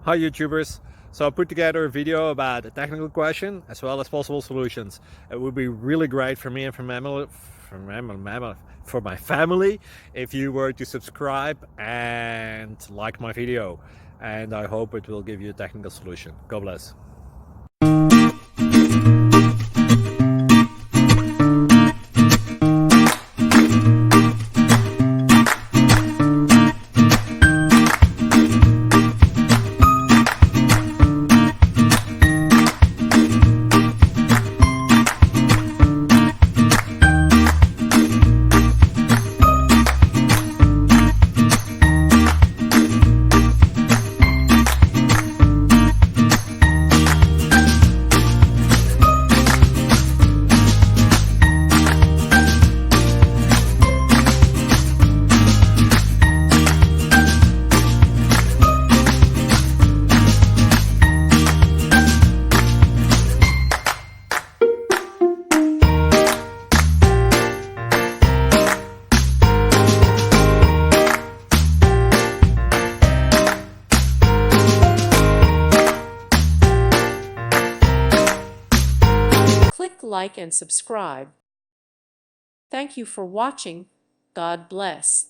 Hi YouTubers! So I put together a video about a technical question as well as possible solutions. It would be really great for me and for my family if you were to subscribe and like my video, and I hope it will give you a technical solution. God bless. Click like and subscribe. Thank you for watching. God bless.